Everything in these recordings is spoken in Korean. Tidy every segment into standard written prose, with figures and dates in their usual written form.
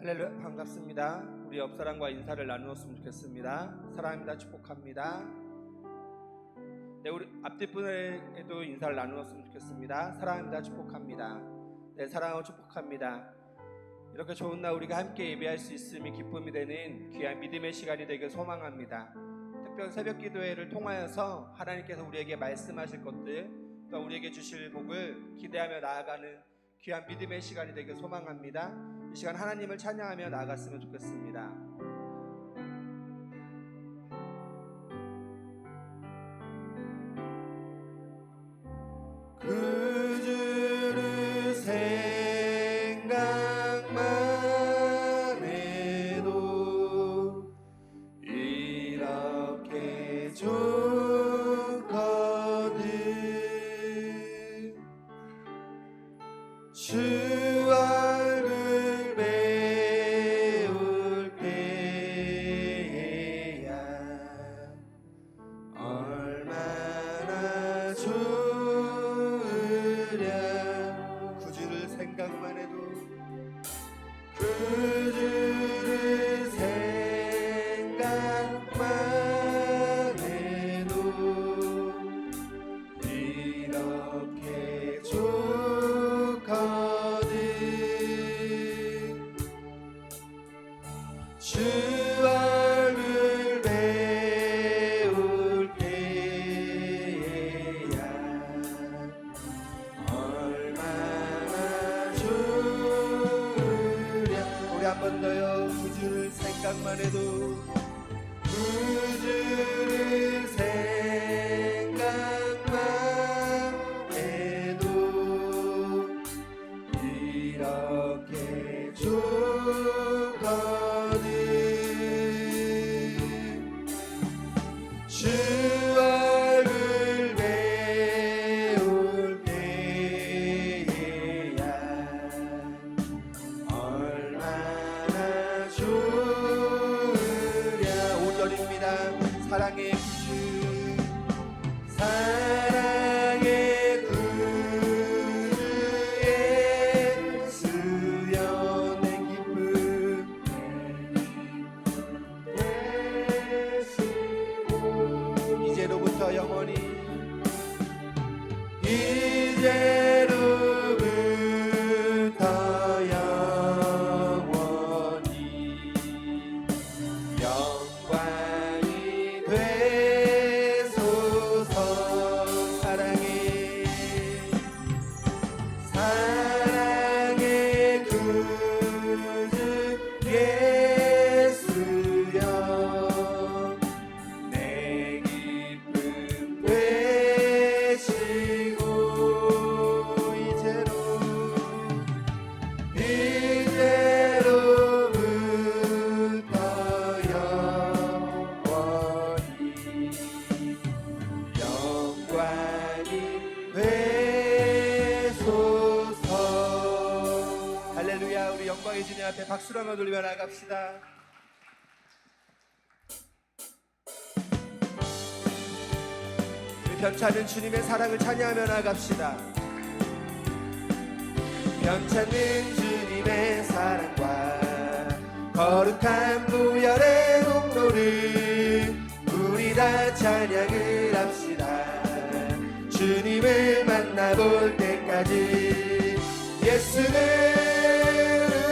할렐루야, 반갑습니다. 우리 옆사람과 인사를 나누었으면 좋겠습니다. 사랑합니다. 축복합니다. 네, 우리 앞뒷분에게도 인사를 나누었으면 좋겠습니다. 사랑합니다. 축복합니다. 네, 사랑하고 축복합니다. 이렇게 좋은 날 우리가 함께 예배할 수 있음이 기쁨이 되는 귀한 믿음의 시간이 되길 소망합니다. 특별 새벽 기도회를 통하여서 하나님께서 우리에게 말씀하실 것들, 또 우리에게 주실 복을 기대하며 나아가는 귀한 믿음의 시간이 되길 소망합니다. 이 시간 하나님을 찬양하며 나아갔으면 좋겠습니다. 그 주를 생각만 해도 이렇게 좋거든. 주 얼굴 배울 때야 얼마나 좋으랴. 그 주를 생각만 해도, 그 주를 생각만 해도 이렇게 좋거든. 주 얼굴 배울 때야 얼마나 좋으랴. 우리 한 번 더요. 그 주를 생각만 해도, 그 주를 생각만 해도 이렇게 좋거든. 주 얼굴 배울 때야 얼마나 좋으랴. 5절입니다. 사랑의 구주, 사랑의 구주의 수연의 기쁨 되시고 이제로부터 영원히, 이제로부터 영원히 영광이 되소서. 사랑의 구주 예수여 내 기쁨 되시고 이제로부터 영원히 영광이 되소서. 할렐루야. 우리 영광의 주님 앞에 박수로 한번 돌리며 나갑시다. 우리 변찮은 주님의 사랑을 찬양하며 나갑시다. 변찮는 주님의 사랑과 거룩한 부활의 공로를 우리 다 찬양을 합시다. 주님을 만나볼 때까지 예수는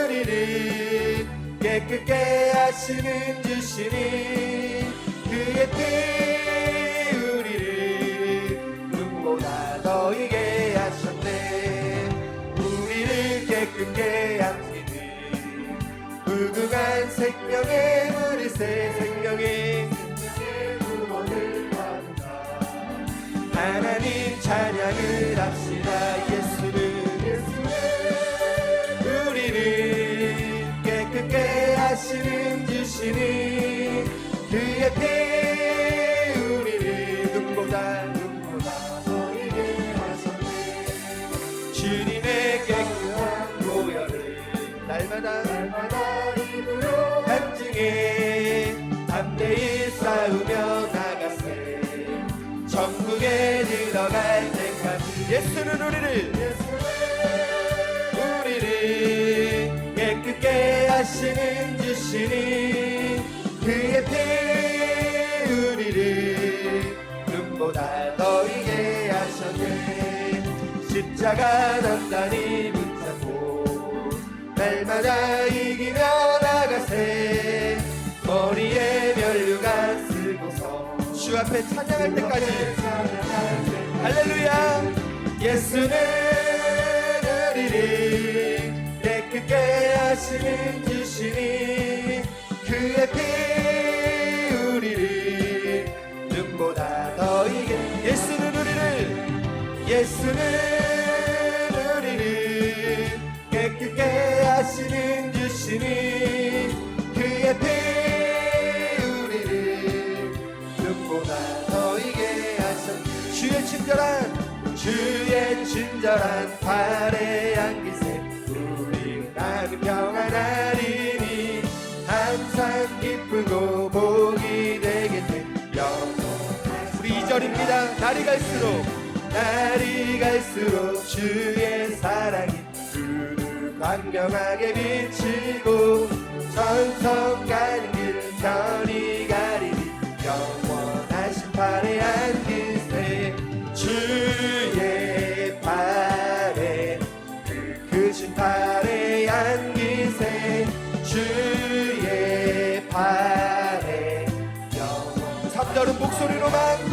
우리를 깨끗게 하시는 주시니 그의 피 우리를 눈보다 더 이게 하셨네. 우리를 깨끗게 함기는 무궁한 생명의 우리새 생명의 구원을 받는다. 하나님 찬양을 합시다. 예수는 우리를 깨끗게 하시는 주시니 그의 피 우리를 눈보다 더 이게 하셨네. 주님의 깨끗한 보혈을 날마다 입으로 간증해 담대히 싸우며 나가세. 천국에 들어갈 때까지 예수는 우리를 깨끗게 하시는 주시니 그의 피 우리를 눈보다 너희게 하셨네. 십자가 단단히 붙잡고 날마다 이기며 나가세. 머리에 면류가 쓰고서 주 앞에 찬양할 때까지 할렐루야. 예수는 우리를 깨끗게 하시는 주시니 그의 피 우리를 눈보다 더 이게. 예수는 우리를 깨끗게 하시는 주시니 그의 피 우리를 눈보다 더 이게 하셨. 주의 친절한 발에 안기세. 우리 나는 평안하리니 항상 기쁘고 복이 되겠네. 우리 2절입니다. 날이 갈수록 주의 사랑이 두루 광명하게 비치고 천성 가는 길 편히 가리니 영원하신 팔에 안기세. 주의 팔에 크신 팔에 안기세. 주의 팔에 영원. 3절은 목소리로만.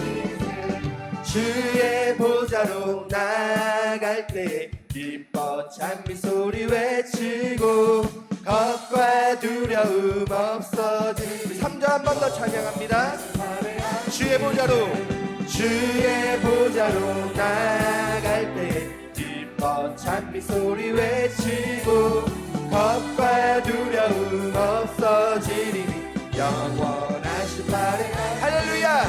주의 보좌로 나갈 때 기뻐 찬미 소리 외치고 겁과 두려움 없어지리. 3절 한 번 더 찬양합니다. 주의 보좌로 나갈 때 기뻐 찬미 소리 외치고 겁과 두려움 없어지리니 영원하신 팔에. 할렐루야.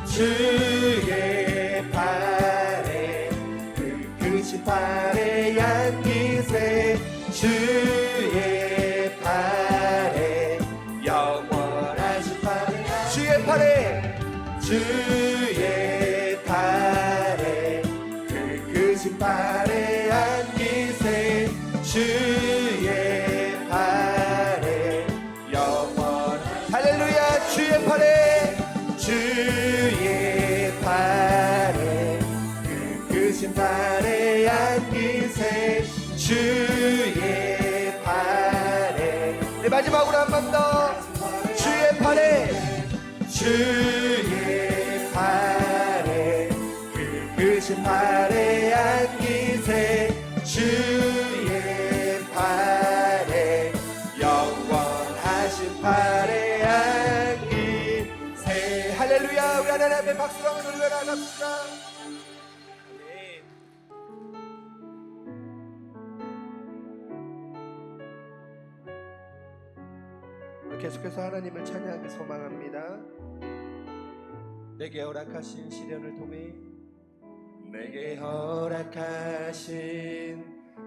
주의 팔에 크신 팔에 안기세. 주의 팔에 영원하신 팔에. 주의 팔에 크신 팔에 안기세. 주의 팔에 영원. 할렐루야. 주의 팔에 크신 팔에 안기세. 주의 팔에. 네, 마지막으로 한 번 더. 주의 팔에 크신 팔에 안기세. 주의 팔에 영원하신 팔에 안기세. 할렐루야. 우리 하나님 앞에 박수로 한번 올려라. 갑시다. 계속해서 하나님을 찬양하며 소망합니다. 내게 허락하신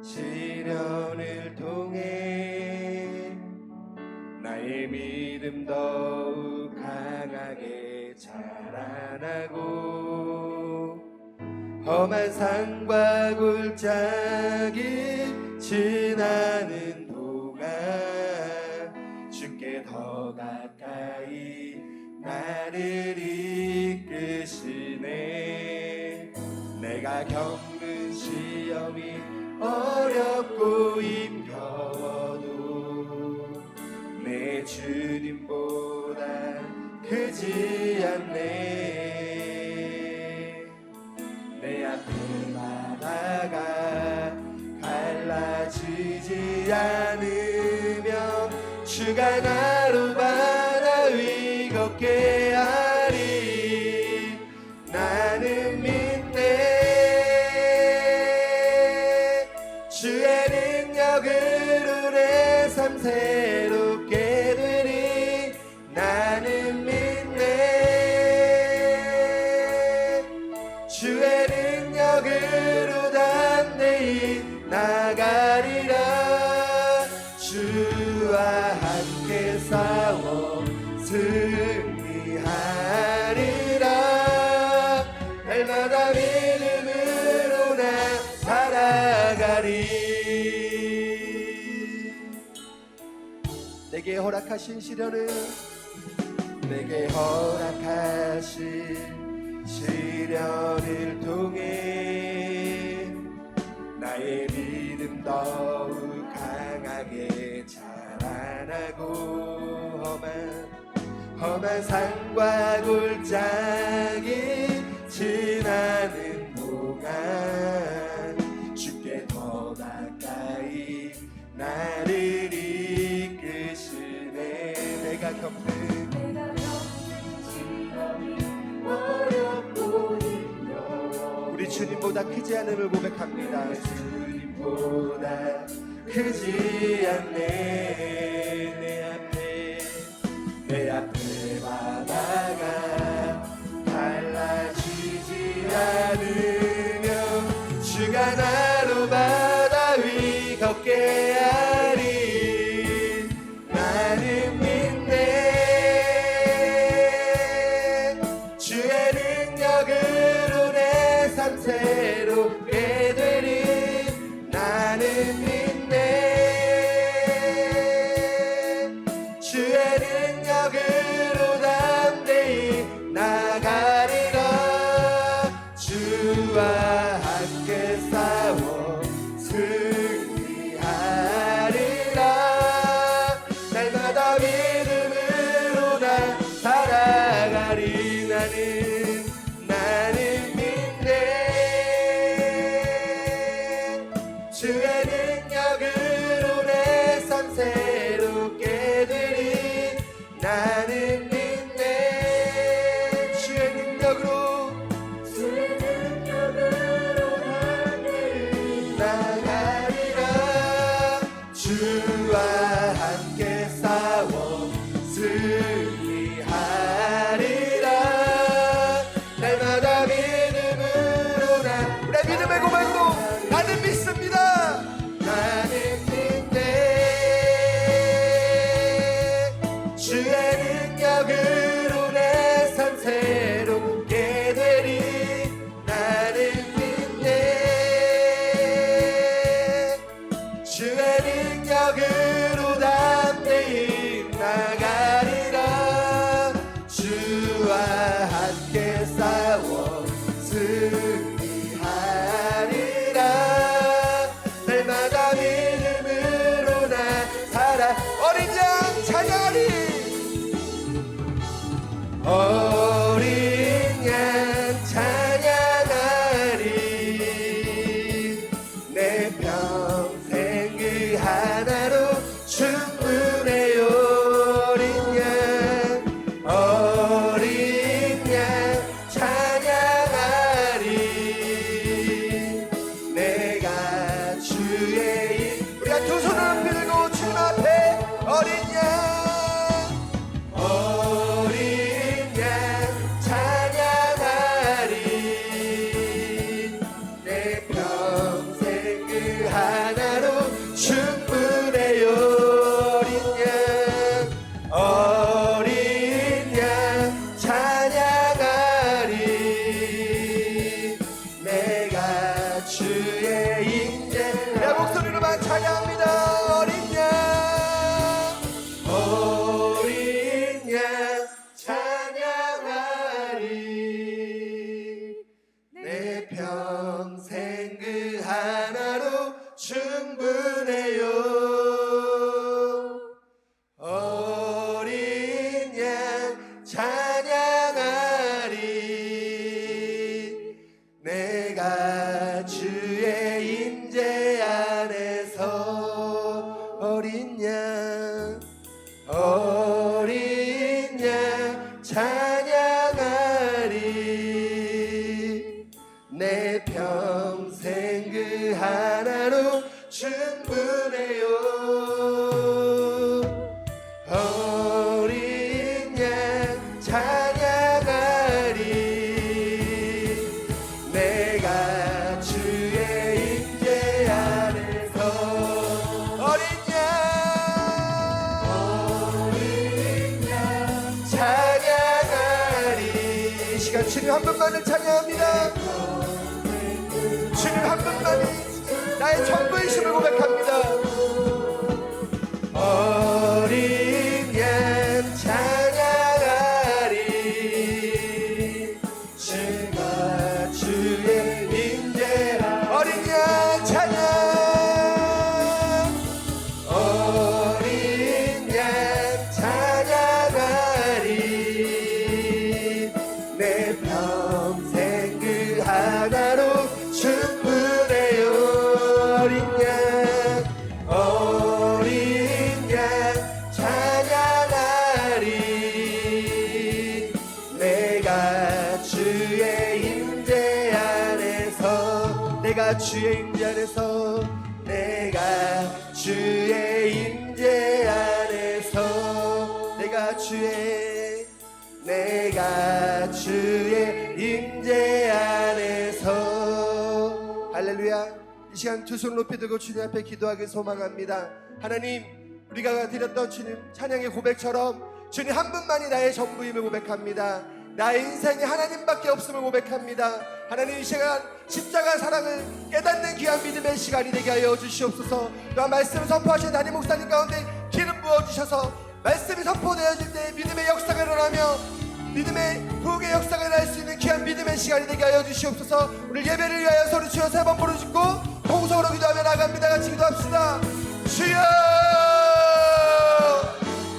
시련을 통해 나의 믿음 더욱 강하게 자라나고 험한 산과 골짜기 지나는 동안 주께 더 가까이 나를 이끄시네. 내가 겪는 시험이 어렵고 힘겨워도 내 주님보다 크지 않네. 내 앞에 바다가 갈라지지 않으며 주가 나로 바다 위 걷게 하리. 나는 믿네. 주의 능력으로 내 삶 새롭게 되리. 나는 믿네. 주의 능력으로 담대히 나가리라. 주와 함께 싸워 승리하리라. 날마다 믿음으로 나 살아가리. 허락하신 시련을 내게 허락하신 시련을 통해 나의 믿음 더욱 강하게 자라나고 험한 산과 골짜기 지나는 동안 주께 더 가까이 나를 이끄시네. 내가 겪는 어렵고 힘겨워 우리 주님보다 크지 않음을 고백합니다. 주님보다 크지 않네. 내 앞에 바다가 달라지지 않으며 주가 나로 바다 위 걷게 하리. 나는 믿네. 주의 능력으로 내 삶 새롭게 되리. 나는 믿네. 주의 능력으로 담대히 나가리라. 주와 함께 싸워 승리하리라. 날마다 믿음으로 나 살아가리. 나는 믿네. 주의 능력으로 내 삶 새롭게 되리. 나는 믿네. 주의 능력으로 나가리라. 주와 함께 싸워 승리하리라. 날마다 믿음으로 나 우리 믿음의 고백도 나는 믿습니다. 나는 믿네. 주의 능력으로 내 삶 새롭게 되리. 나는 믿네. 주의 능력으로 담대히 나가리라. 주와 함께 싸워 승리하리라. 날마다 믿음으로 나 살아. 어린 양 찬양하리. 어린 양 찬양하리. 내 평생 그 하나로 충분해요. 어린 양 찬양하리. 내가 주의 우리가 두 손을 들고 주님 앞에 어린 양 찬양하리. 내 평생 그 하나로 충분해요. 어린 양 찬양하리. 내가 주의 인재 내 목소리로만 찬양합니다. 어린 양 찬양하리. 내 평생 그 하나로 충분해요. 어린 양 찬양하리. 내가 주의 임재 안에서 어린 양 찬양하리. 내 평생 그 하나로 충분해요. 어린 양 찬양하리. 내가 주의 임재 안에서 어린 양 찬양하리. 이 시간 주님 한 분만을 찬양합니다. 주님 한 분만이 나의 전부이심을 고백합니다. 어린 내가 주의 임재 안에서 내가 주의 임재 안에서 내가 주의 임재 안에서 할렐루야. 이 시간 두 손 높이 들고 주님 앞에 기도하길 소망합니다. 하나님, 우리가 드렸던 주님 찬양의 고백처럼 주님 한 분만이 나의 전부임을 고백합니다. 나의 인생에 하나님밖에 없음을 고백합니다. 하나님, 이 시간 십자가 사랑을 깨닫는 귀한 믿음의 시간이 되게 하여 주시옵소서. 또한 말씀을 선포하신 담임 목사님 가운데 기름 부어주셔서 말씀이 선포되어질 때 믿음의 역사가 일어나며 믿음의 부흥의 역사가 일어날 수 있는 귀한 믿음의 시간이 되게 하여 주시옵소서. 오늘 예배를 위하여 소리치어 세 번 부르짖고 통성으로 기도하며 나갑니다. 같이 기도합시다. 주여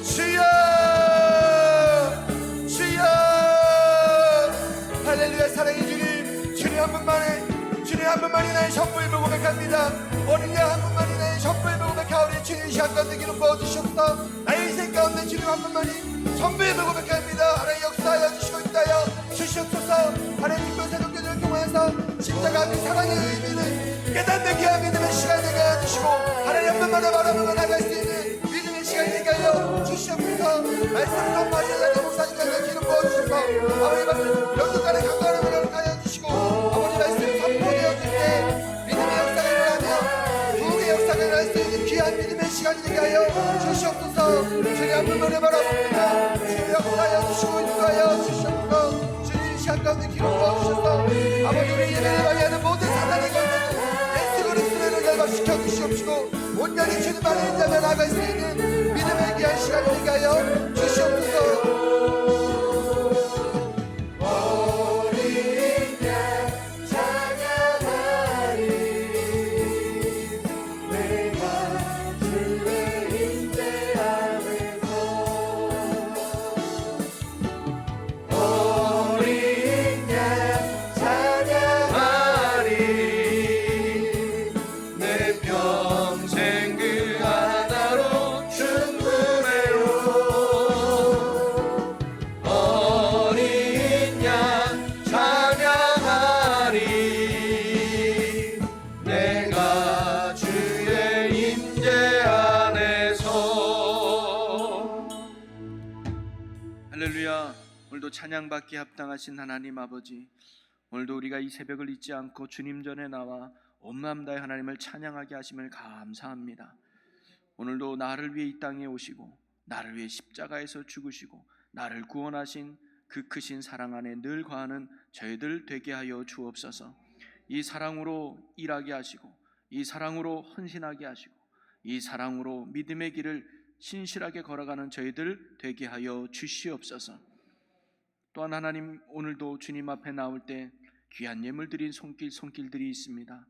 주여 주여. 할렐루야. 사랑의 주님, 주님 한 분만이 나의 전부임을 고백합니다. 어린 양 한 분만이 나의 전부임을 고백하오니 주님 이 시간 가운데 기름 부어주시옵소서. 나의 인생 가운데 주님 한 분만이 전부임을 고백합니다. 하나님 역사하여 주시고 있다여 주시옵소서. 하나님 특별 새벽기도를 통해서 십자가 그 사랑의 의미를 깨닫는 귀한 믿음의 시간이 되게 하여 주시고 하나님 한 분만을 바라보고 나갈 수 있는 믿음의 시간이 되게 하여 주시옵소서. 말씀을 선포하시는 내 목사님과 기름 부어주셔서 아버지 말씀 영육간의 강건함을 허락하여 주시고 아버지 말씀이 선포되어질 때 믿음의 역사가 일어나며 부흥의 역사가 일어날 수 있는 귀한 믿음의 시간이 되게 하여 주시옵소서. 주님 한 분만을 바라봅니다. 주님 역사하여 주시고 인도하여 주시옵소서. 주님 이 시간 가운데 기름 부어주셔서 아버지 우리 예배를 방해하는 모든 사단의 권세들 예수 그리스도를 결박시켜 주시옵시고 온전히 주님 안에 인자며 나아갈 수 있는 믿음의 귀한 시간이 되게 하여 주시옵소서. 찬양받기에 합당하신 하나님 아버지, 오늘도 우리가 이 새벽을 잊지 않고 주님 전에 나와 온 마음 다해 하나님을 찬양하게 하심을 감사합니다. 오늘도 나를 위해 이 땅에 오시고 나를 위해 십자가에서 죽으시고 나를 구원하신 그 크신 사랑 안에 늘 거하는 저희들 되게 하여 주옵소서. 이 사랑으로 일하게 하시고 이 사랑으로 헌신하게 하시고 이 사랑으로 믿음의 길을 신실하게 걸어가는 저희들 되게 하여 주시옵소서. 또한 하나님, 오늘도 주님 앞에 나올 때 귀한 예물 드린 손길들이 있습니다.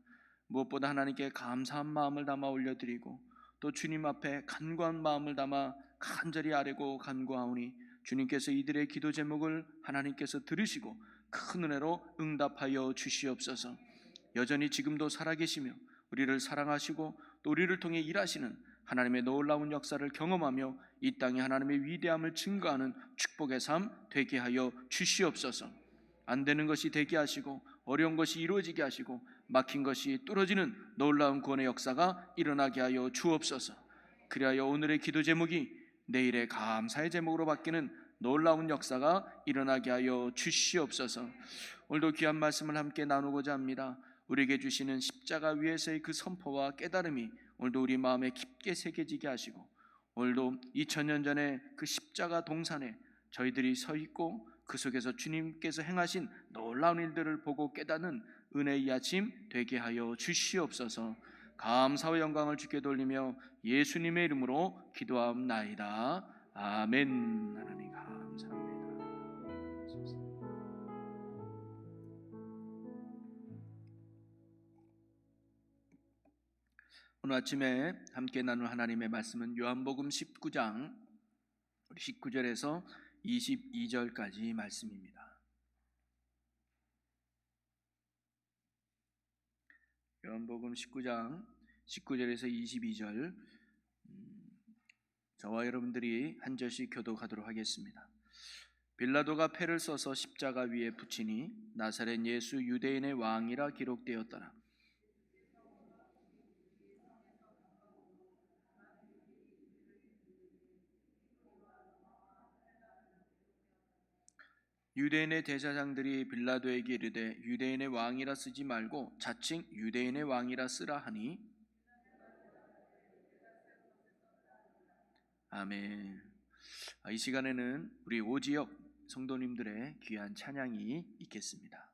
무엇보다 하나님께 감사한 마음을 담아 올려드리고 또 주님 앞에 간구한 마음을 담아 간절히 아뢰고 간구하오니 주님께서 이들의 기도 제목을 하나님께서 들으시고 큰 은혜로 응답하여 주시옵소서. 여전히 지금도 살아계시며 우리를 사랑하시고 또 우리를 통해 일하시는 하나님의 놀라운 역사를 경험하며 이 땅에 하나님의 위대함을 증거하는 축복의 삶 되게 하여 주시옵소서. 안 되는 것이 되게 하시고 어려운 것이 이루어지게 하시고 막힌 것이 뚫어지는 놀라운 구원의 역사가 일어나게 하여 주옵소서. 그리하여 오늘의 기도 제목이 내일의 감사의 제목으로 바뀌는 놀라운 역사가 일어나게 하여 주시옵소서. 오늘도 귀한 말씀을 함께 나누고자 합니다. 우리에게 주시는 십자가 위에서의 그 선포와 깨달음이 오늘도 우리 마음에 깊게 새겨지게 하시고 오늘도 2000년 전에 그 십자가 동산에 저희들이 서 있고 그 속에서 주님께서 행하신 놀라운 일들을 보고 깨닫는 은혜의 아침 되게 하여 주시옵소서. 감사와 영광을 주께 돌리며 예수님의 이름으로 기도하옵나이다. 아멘. 하나님 감사합니다. 오늘 아침에 함께 나눌 하나님의 말씀은 요한복음 19장 19절에서 22절까지 말씀입니다. 요한복음 19장 19절에서 22절, 저와 여러분들이 한 절씩 교독하도록 하겠습니다. 빌라도가 패를 써서 십자가 위에 붙이니 나사렛 예수 유대인의 왕이라 기록되었더라. 유대인의 대제사장들이 빌라도에게 이르되 유대인의 왕이라 쓰지 말고 자칭 유대인의 왕이라 쓰라 하니 아멘. 이 시간에는 우리 오지역 성도님들의 귀한 찬양이 있겠습니다.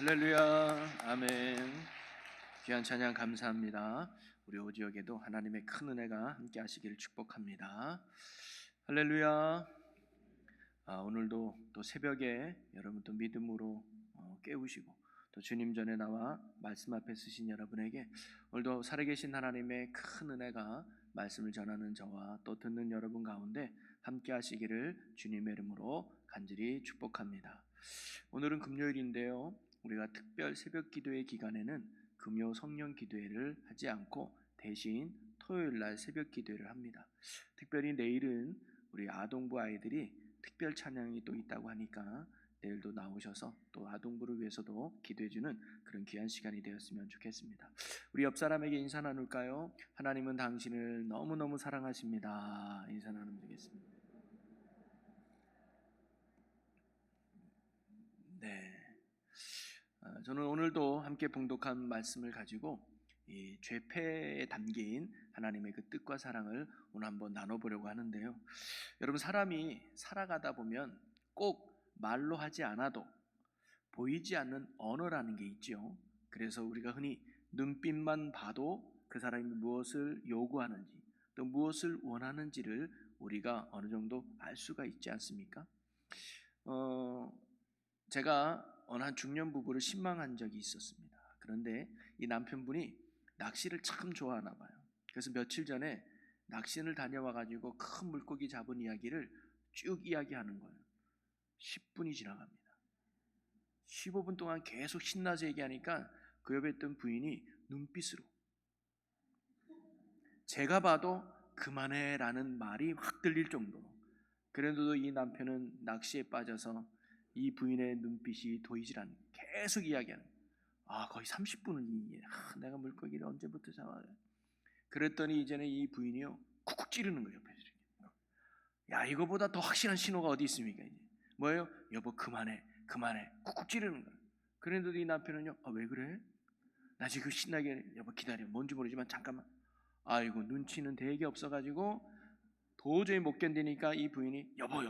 할렐루야. 아멘. 귀한 찬양 감사합니다. 우리 오지역에도 하나님의 큰 은혜가 함께 하시기를 축복합니다. 할렐루야. 오늘도 또 새벽에 여러분 또 믿음으로 깨우시고 또 주님 전에 나와 말씀 앞에 서신 여러분에게 오늘도 살아계신 하나님의 큰 은혜가 말씀을 전하는 저와 또 듣는 여러분 가운데 함께 하시기를 주님의 이름으로 간절히 축복합니다. 오늘은 금요일인데요, 우리가 특별 새벽 기도회 기간에는 금요 성령 기도회를 하지 않고 대신 토요일 날 새벽 기도회를 합니다. 특별히 내일은 우리 아동부 아이들이 특별 찬양이 또 있다고 하니까 내일도 나오셔서 또 아동부를 위해서도 기도해주는 그런 귀한 시간이 되었으면 좋겠습니다. 우리 옆 사람에게 인사 나눌까요? 하나님은 당신을 너무너무 사랑하십니다. 인사 나누겠습니다. 네, 저는 오늘도 함께 봉독한 말씀을 가지고 이 죄패에 담긴 하나님의 그 뜻과 사랑을 오늘 한번 나눠보려고 하는데요. 여러분, 사람이 살아가다 보면 꼭 말로 하지 않아도 보이지 않는 언어라는 게 있죠. 그래서 우리가 흔히 눈빛만 봐도 그 사람이 무엇을 요구하는지 또 무엇을 원하는지를 우리가 어느 정도 알 수가 있지 않습니까? 제가 어느 한 중년 부부를 신망한 적이 있었습니다. 그런데 이 남편분이 낚시를 참 좋아하나 봐요. 그래서 며칠 전에 낚시를 다녀와가지고 큰 물고기 잡은 이야기를 쭉 이야기하는 거예요. 10분이 지나갑니다. 15분 동안 계속 신나서 얘기하니까 그 옆에 있던 부인이 눈빛으로, 제가 봐도 그만해 라는 말이 확 들릴 정도로, 그래도 이 남편은 낚시에 빠져서 이 부인의 눈빛이 보이질 않는, 계속 이야기하는, 거의 30분을 내가 물고기를 언제부터 잡아야. 그랬더니 이제는 이 부인이요 쿡쿡 찌르는 거예요. 옆에서. 야, 이거보다 더 확실한 신호가 어디 있습니까? 이제 뭐예요? 여보 그만해 쿡쿡 찌르는 거예요. 그런데도 이 남편은요, 왜 그래? 나 지금 신나게, 여보 기다려, 뭔지 모르지만 잠깐만. 아이고 눈치는 되게 없어가지고 도저히 못 견디니까 이 부인이 여보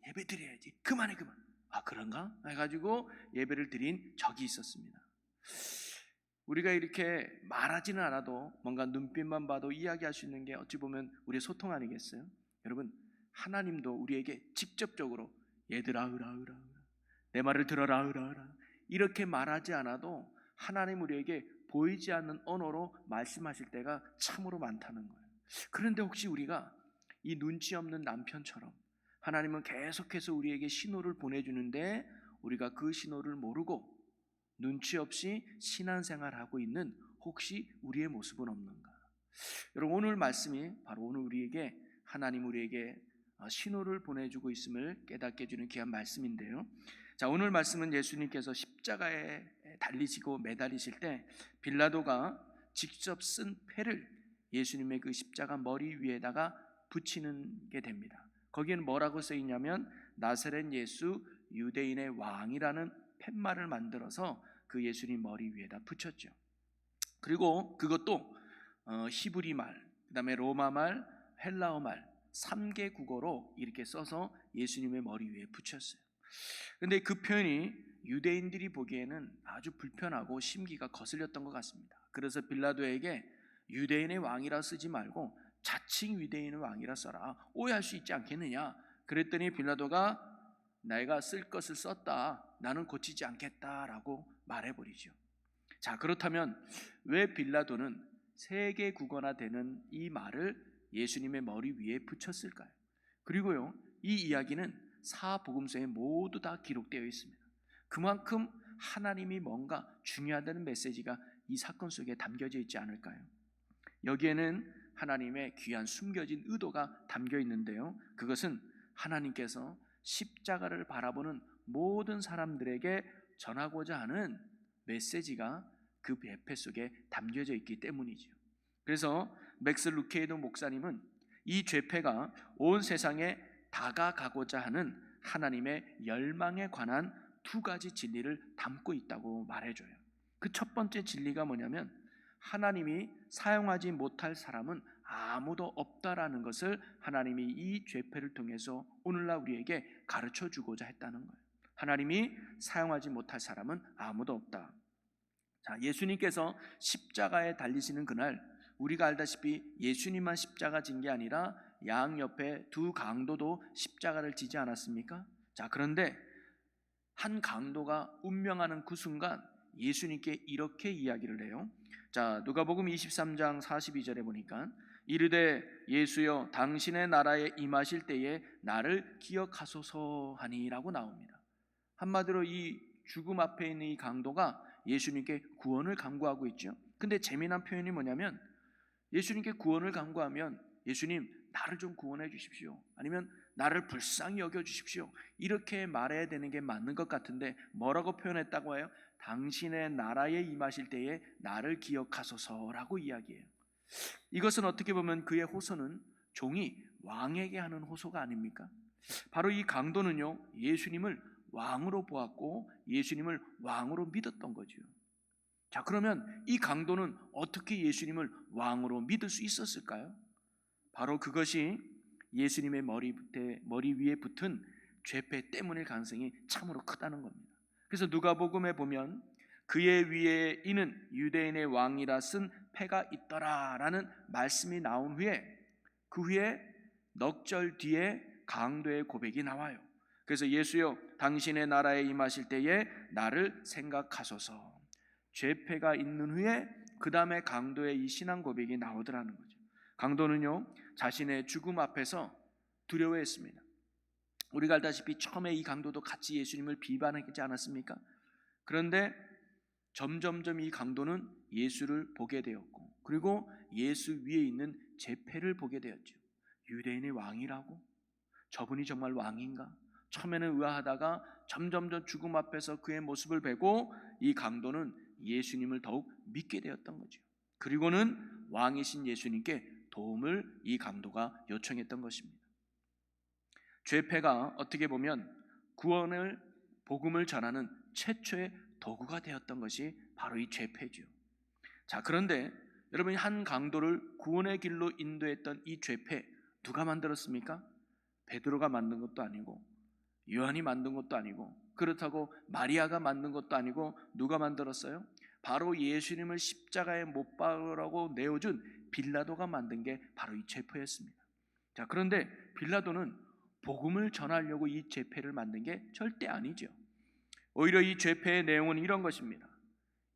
예배 드려야지. 그만해. 아 그런가? 해가지고 예배를 드린 적이 있었습니다. 우리가 이렇게 말하지는 않아도 뭔가 눈빛만 봐도 이야기할 수 있는 게 어찌 보면 우리의 소통 아니겠어요? 여러분, 하나님도 우리에게 직접적으로 얘들아 으라 내 말을 들어라 으라 이렇게 말하지 않아도 하나님 우리에게 보이지 않는 언어로 말씀하실 때가 참으로 많다는 거예요. 그런데 혹시 우리가 이 눈치 없는 남편처럼 하나님은 계속해서 우리에게 신호를 보내주는데 우리가 그 신호를 모르고 눈치 없이 신앙생활하고 있는 혹시 우리의 모습은 없는가? 여러분, 오늘 말씀이 바로 오늘 우리에게 하나님 우리에게 신호를 보내주고 있음을 깨닫게 해주는 귀한 말씀인데요. 자, 오늘 말씀은 예수님께서 십자가에 달리시고 매달리실 때 빌라도가 직접 쓴 패를 예수님의 그 십자가 머리 위에다가 붙이는 게 됩니다. 거기에는 뭐라고 써 있냐면 나사렛 예수 유대인의 왕이라는 팻말을 만들어서 그 예수님 머리 위에다 붙였죠. 그리고 그것도 히브리 말, 그다음에 로마 말, 헬라어 말 3개 국어로 이렇게 써서 예수님의 머리 위에 붙였어요. 근데 그 표현이 유대인들이 보기에는 아주 불편하고 심기가 거슬렸던 것 같습니다. 그래서 빌라도에게 유대인의 왕이라 쓰지 말고 자칭 유대인의 왕이라 써라. 오해할 수 있지 않겠느냐. 그랬더니 빌라도가 내가 쓸 것을 썼다. 나는 고치지 않겠다라고 말해버리죠. 자, 그렇다면 왜 빌라도는 3개 국어나 되는 이 말을 예수님의 머리 위에 붙였을까요? 그리고요, 이 이야기는 사복음서에 모두 다 기록되어 있습니다. 그만큼 하나님이 뭔가 중요하다는 메시지가 이 사건 속에 담겨져 있지 않을까요? 여기에는 하나님의 귀한 숨겨진 의도가 담겨 있는데요. 그것은 하나님께서 십자가를 바라보는 모든 사람들에게 전하고자 하는 메시지가 그 예패 속에 담겨져 있기 때문이죠. 그래서 맥스 루케이도 목사님은 이 죄패가 온 세상에 다가가고자 하는 하나님의 열망에 관한 2가지 진리를 담고 있다고 말해줘요. 그 첫 번째 진리가 뭐냐면 하나님이 사용하지 못할 사람은 아무도 없다라는 것을 하나님이 이 죄패를 통해서 오늘날 우리에게 가르쳐 주고자 했다는 거예요. 하나님이 사용하지 못할 사람은 아무도 없다. 자, 예수님께서 십자가에 달리시는 그날 우리가 알다시피 예수님만 십자가 진 게 아니라 양옆에 2 강도도 십자가를 지지 않았습니까? 자, 그런데 한 강도가 운명하는 그 순간 예수님께 이렇게 이야기를 해요. 자, 누가복음 23장 42절에 보니까 이르되 예수여 당신의 나라에 임하실 때에 나를 기억하소서 하니라고 나옵니다. 한마디로 이 죽음 앞에 있는 이 강도가 예수님께 구원을 간구하고 있죠. 근데 재미난 표현이 뭐냐면 예수님께 구원을 간구하면 예수님 나를 좀 구원해 주십시오. 아니면 나를 불쌍히 여겨 주십시오. 이렇게 말해야 되는 게 맞는 것 같은데 뭐라고 표현했다고 해요? 당신의 나라에 임하실 때에 나를 기억하소서라고 이야기해요. 이것은 어떻게 보면 그의 호소는 종이 왕에게 하는 호소가 아닙니까? 바로 이 강도는요 예수님을 왕으로 보았고 예수님을 왕으로 믿었던 거죠. 자, 그러면 이 강도는 어떻게 예수님을 왕으로 믿을 수 있었을까요? 바로 그것이 예수님의 머리 위에 붙은 죄패 때문일 가능성이 참으로 크다는 겁니다. 그래서 누가복음에 보면 그의 위에 이는 유대인의 왕이라 쓴 패가 있더라라는 말씀이 나온 후에 그 후에 넉 절 뒤에 강도의 고백이 나와요. 그래서 예수여 당신의 나라에 임하실 때에 나를 생각하소서. 죄패가 있는 후에 그 다음에 강도의 이 신앙 고백이 나오더라는 거죠. 강도는요 자신의 죽음 앞에서 두려워했습니다. 우리가 알다시피 처음에 이 강도도 같이 예수님을 비방하지 않았습니까? 그런데 점점점 이 강도는 예수를 보게 되었고 그리고 예수 위에 있는 죄패를 보게 되었죠. 유대인의 왕이라고? 저분이 정말 왕인가? 처음에는 의아하다가 점점점 죽음 앞에서 그의 모습을 보고 이 강도는 예수님을 더욱 믿게 되었던 거죠. 그리고는 왕이신 예수님께 도움을 이 강도가 요청했던 것입니다. 죄패가 어떻게 보면 구원을 복음을 전하는 최초의 도구가 되었던 것이 바로 이 죄패죠. 자, 그런데 여러분, 한 강도를 구원의 길로 인도했던 이 죄패 누가 만들었습니까? 베드로가 만든 것도 아니고 요한이 만든 것도 아니고 그렇다고 마리아가 만든 것도 아니고 누가 만들었어요? 바로 예수님을 십자가에 못 박으라고 내어준 빌라도가 만든 게 바로 이 죄패였습니다. 자, 그런데 빌라도는 복음을 전하려고 이 죄패를 만든 게 절대 아니죠. 오히려 이 죄패의 내용은 이런 것입니다.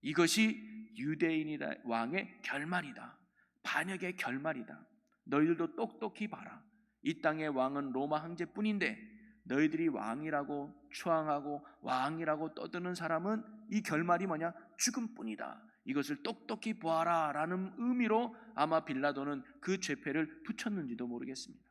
이것이 유대인 왕의 결말이다. 반역의 결말이다. 너희들도 똑똑히 봐라. 이 땅의 왕은 로마 황제뿐인데 너희들이 왕이라고 추앙하고 왕이라고 떠드는 사람은 이 결말이 뭐냐? 죽음뿐이다. 이것을 똑똑히 보아라 라는 의미로 아마 빌라도는 그 죄패를 붙였는지도 모르겠습니다.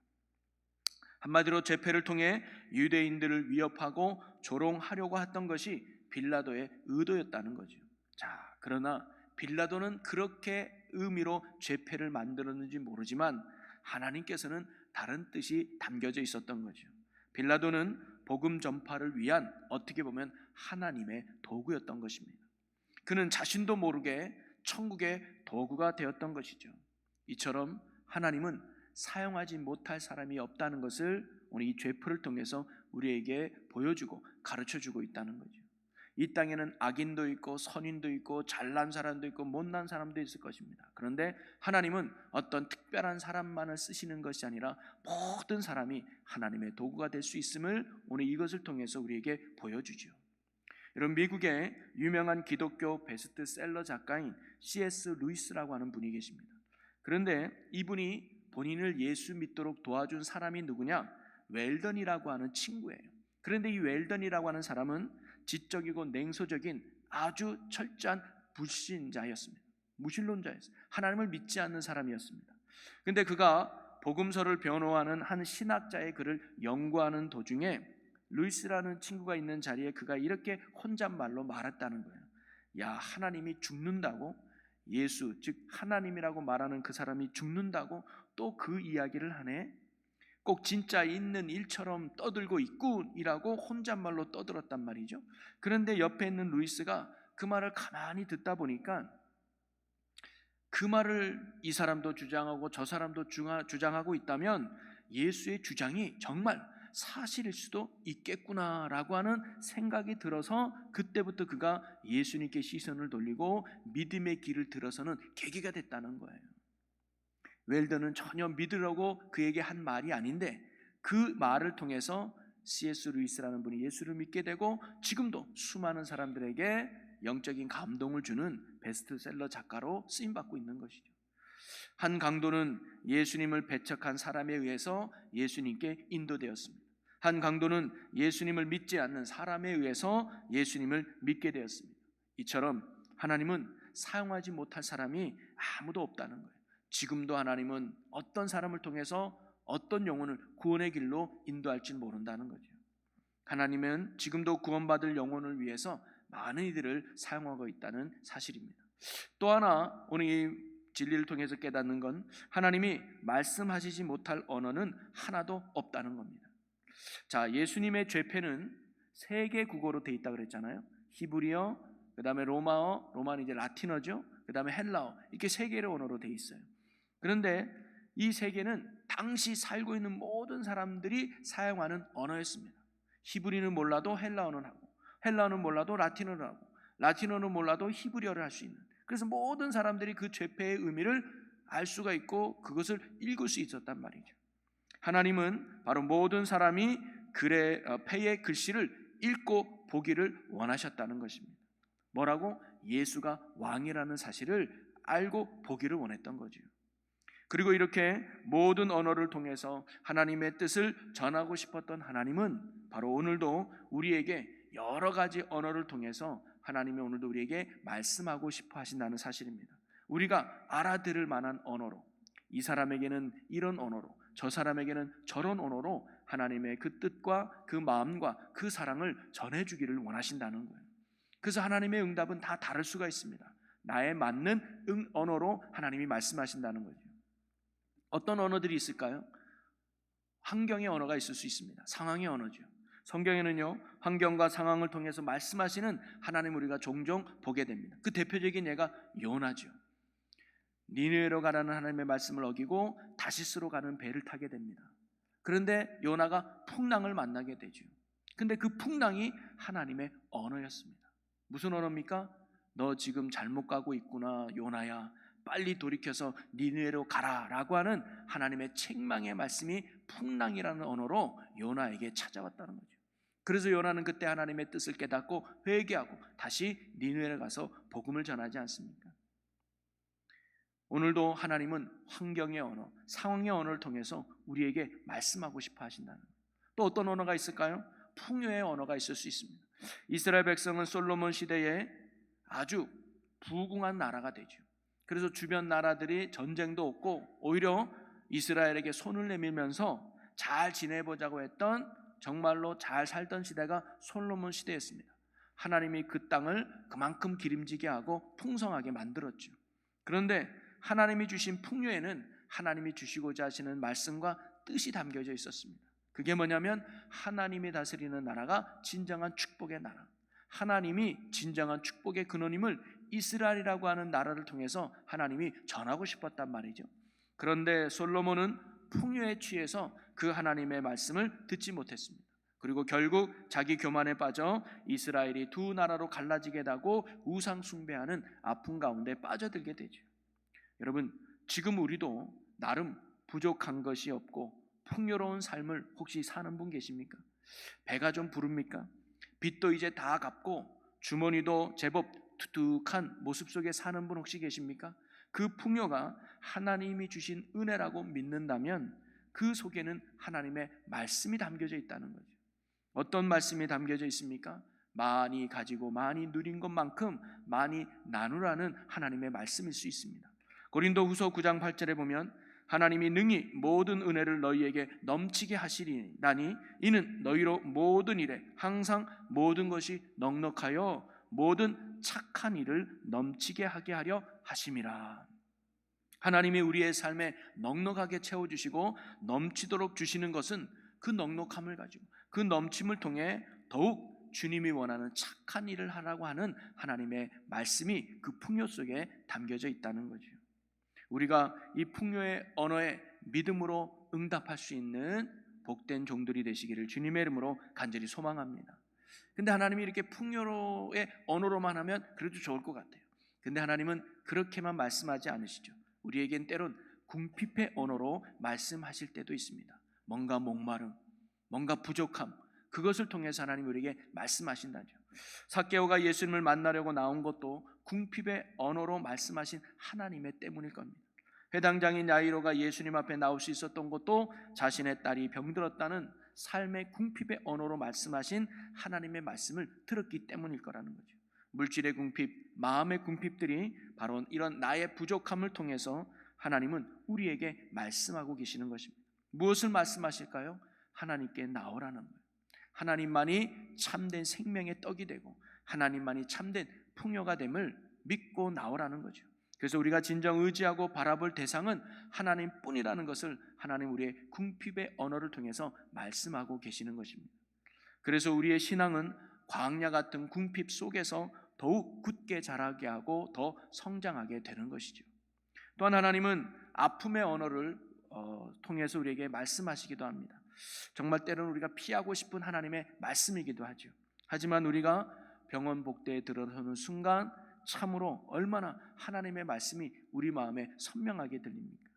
한마디로 죄패를 통해 유대인들을 위협하고 조롱하려고 했던 것이 빌라도의 의도였다는 거죠. 자, 그러나 빌라도는 그렇게 의미로 죄패를 만들었는지 모르지만 하나님께서는 다른 뜻이 담겨져 있었던 거죠. 빌라도는 복음 전파를 위한 어떻게 보면 하나님의 도구였던 것입니다. 그는 자신도 모르게 천국의 도구가 되었던 것이죠. 이처럼 하나님은 사용하지 못할 사람이 없다는 것을 오늘 이 죄표를 통해서 우리에게 보여주고 가르쳐주고 있다는 거죠. 이 땅에는 악인도 있고 선인도 있고 잘난 사람도 있고 못난 사람도 있을 것입니다. 그런데 하나님은 어떤 특별한 사람만을 쓰시는 것이 아니라 모든 사람이 하나님의 도구가 될 수 있음을 오늘 이것을 통해서 우리에게 보여주죠. 여러분, 미국의 유명한 기독교 베스트셀러 작가인 C.S. 루이스라고 하는 분이 계십니다. 그런데 이분이 본인을 예수 믿도록 도와준 사람이 누구냐? 웰던이라고 하는 친구예요. 그런데 이 웰던이라고 하는 사람은 지적이고 냉소적인 아주 철저한 불신자였습니다. 무신론자였어요. 하나님을 믿지 않는 사람이었습니다. 그런데 그가 복음서를 변호하는 한 신학자의 글을 연구하는 도중에 루이스라는 친구가 있는 자리에 그가 이렇게 혼잣말로 말했다는 거예요. 야, 하나님이 죽는다고? 예수, 즉 하나님이라고 말하는 그 사람이 죽는다고 또 그 이야기를 하네? 꼭 진짜 있는 일처럼 떠들고 있군이라고 혼잣말로 떠들었단 말이죠. 그런데 옆에 있는 루이스가 그 말을 가만히 듣다 보니까 그 말을 이 사람도 주장하고 저 사람도 주장하고 있다면 예수의 주장이 정말 사실일 수도 있겠구나라고 하는 생각이 들어서 그때부터 그가 예수님께 시선을 돌리고 믿음의 길을 들어서는 계기가 됐다는 거예요. 웰던은 전혀 믿으려고 그에게 한 말이 아닌데 그 말을 통해서 C.S. 루이스라는 분이 예수를 믿게 되고 지금도 수많은 사람들에게 영적인 감동을 주는 베스트셀러 작가로 쓰임받고 있는 것이죠. 한 강도는 예수님을 배척한 사람에 의해서 예수님께 인도되었습니다. 한 강도는 예수님을 믿지 않는 사람에 의해서 예수님을 믿게 되었습니다. 이처럼 하나님은 사용하지 못할 사람이 아무도 없다는 거예요. 지금도 하나님은 어떤 사람을 통해서 어떤 영혼을 구원의 길로 인도할지 모른다는 거죠. 하나님은 지금도 구원받을 영혼을 위해서 많은 이들을 사용하고 있다는 사실입니다. 또 하나 오늘 이 진리를 통해서 깨닫는 건 하나님이 말씀하시지 못할 언어는 하나도 없다는 겁니다. 자, 예수님의 죄패는 세 개 국어로 돼 있다고 그랬잖아요. 히브리어, 그 다음에 로마어, 로마는 이제 라틴어죠. 그 다음에 헬라어, 이렇게 세 개의 언어로 돼 있어요. 그런데 이 세 개는 당시 살고 있는 모든 사람들이 사용하는 언어였습니다. 히브리는 몰라도 헬라어는 하고, 헬라어는 몰라도 라틴어를 하고, 라틴어는 몰라도 히브리어를 할 수 있는, 그래서 모든 사람들이 그 죄패의 의미를 알 수가 있고 그것을 읽을 수 있었단 말이죠. 하나님은 바로 모든 사람이 패의 글씨를 읽고 보기를 원하셨다는 것입니다. 뭐라고? 예수가 왕이라는 사실을 알고 보기를 원했던 거죠. 그리고 이렇게 모든 언어를 통해서 하나님의 뜻을 전하고 싶었던 하나님은 바로 오늘도 우리에게 여러 가지 언어를 통해서 하나님이 오늘도 우리에게 말씀하고 싶어 하신다는 사실입니다. 우리가 알아들을 만한 언어로, 이 사람에게는 이런 언어로, 저 사람에게는 저런 언어로 하나님의 그 뜻과 그 마음과 그 사랑을 전해주기를 원하신다는 거예요. 그래서 하나님의 응답은 다 다를 수가 있습니다. 나에 맞는 언어로 하나님이 말씀하신다는 거죠. 어떤 언어들이 있을까요? 환경의 언어가 있을 수 있습니다. 상황의 언어죠. 성경에는요, 환경과 상황을 통해서 말씀하시는 하나님 우리가 종종 보게 됩니다. 그 대표적인 예가 요나죠. 니느웨로 가라는 하나님의 말씀을 어기고 다시스로 가는 배를 타게 됩니다. 그런데 요나가 풍랑을 만나게 되죠. 근데 그 풍랑이 하나님의 언어였습니다. 무슨 언어입니까? 너 지금 잘못 가고 있구나 요나야, 빨리 돌이켜서 니느웨로 가라 라고 하는 하나님의 책망의 말씀이 풍랑이라는 언어로 요나에게 찾아왔다는 거죠. 그래서 요나는 그때 하나님의 뜻을 깨닫고 회개하고 다시 니느웨를 가서 복음을 전하지 않습니까? 오늘도 하나님은 환경의 언어, 상황의 언어를 통해서 우리에게 말씀하고 싶어 하신다는 거예요. 또 어떤 언어가 있을까요? 풍요의 언어가 있을 수 있습니다. 이스라엘 백성은 솔로몬 시대에 아주 부궁한 나라가 되죠. 그래서 주변 나라들이 전쟁도 없고 오히려 이스라엘에게 손을 내밀면서 잘 지내보자고 했던, 정말로 잘 살던 시대가 솔로몬 시대였습니다. 하나님이 그 땅을 그만큼 기름지게 하고 풍성하게 만들었죠. 그런데 하나님이 주신 풍요에는 하나님이 주시고자 하시는 말씀과 뜻이 담겨져 있었습니다. 그게 뭐냐면 하나님이 다스리는 나라가 진정한 축복의 나라, 하나님이 진정한 축복의 근원임을 이스라엘이라고 하는 나라를 통해서 하나님이 전하고 싶었단 말이죠. 그런데 솔로몬은 풍요에 취해서 그 하나님의 말씀을 듣지 못했습니다. 그리고 결국 자기 교만에 빠져 이스라엘이 두 나라로 갈라지게 되고 우상 숭배하는 아픔 가운데 빠져들게 되죠. 여러분, 지금 우리도 나름 부족한 것이 없고 풍요로운 삶을 혹시 사는 분 계십니까? 배가 좀 부릅니까? 빚도 이제 다 갚고 주머니도 제법 두둑한 모습 속에 사는 분 혹시 계십니까? 그 풍요가 하나님이 주신 은혜라고 믿는다면 그 속에는 하나님의 말씀이 담겨져 있다는 거죠. 어떤 말씀이 담겨져 있습니까? 많이 가지고 많이 누린 것만큼 많이 나누라는 하나님의 말씀일 수 있습니다. 고린도후서 9장 8절에 보면 하나님이 능히 모든 은혜를 너희에게 넘치게 하시리니 이는 너희로 모든 일에 항상 모든 것이 넉넉하여 모든 착한 일을 넘치게 하게 하려 하심이라. 하나님이 우리의 삶에 넉넉하게 채워주시고 넘치도록 주시는 것은 그 넉넉함을 가지고 그 넘침을 통해 더욱 주님이 원하는 착한 일을 하라고 하는 하나님의 말씀이 그 풍요 속에 담겨져 있다는 거죠. 우리가 이 풍요의 언어에 믿음으로 응답할 수 있는 복된 종들이 되시기를 주님의 이름으로 간절히 소망합니다. 근데 하나님이 이렇게 풍요로의 언어로만 하면 그래도 좋을 것 같아요. 근데 하나님은 그렇게만 말씀하지 않으시죠. 우리에겐 때론 궁핍의 언어로 말씀하실 때도 있습니다. 뭔가 목마름, 뭔가 부족함, 그것을 통해서 하나님 우리에게 말씀하신다죠. 삭개오가 예수님을 만나려고 나온 것도 궁핍의 언어로 말씀하신 하나님의 때문일 겁니다. 회당장인 야이로가 예수님 앞에 나올 수 있었던 것도 자신의 딸이 병들었다는 삶의 궁핍의 언어로 말씀하신 하나님의 말씀을 들었기 때문일 거라는 거죠. 물질의 궁핍, 마음의 궁핍들이 바로 이런 나의 부족함을 통해서 하나님은 우리에게 말씀하고 계시는 것입니다. 무엇을 말씀하실까요? 하나님께 나오라는 거예요. 하나님만이 참된 생명의 떡이 되고 하나님만이 참된 풍요가 됨을 믿고 나오라는 거죠. 그래서 우리가 진정 의지하고 바라볼 대상은 하나님뿐이라는 것을 하나님 우리의 궁핍의 언어를 통해서 말씀하고 계시는 것입니다. 그래서 우리의 신앙은 광야 같은 궁핍 속에서 더욱 굳게 자라게 하고 더 성장하게 되는 것이죠. 또한 하나님은 아픔의 언어를 통해서 우리에게 말씀하시기도 합니다. 정말 때로는 우리가 피하고 싶은 하나님의 말씀이기도 하죠. 하지만 우리가 병원 복대에 들어서는 순간 참으로 얼마나 하나님의 말씀이 우리 마음에 선명하게 들립니까?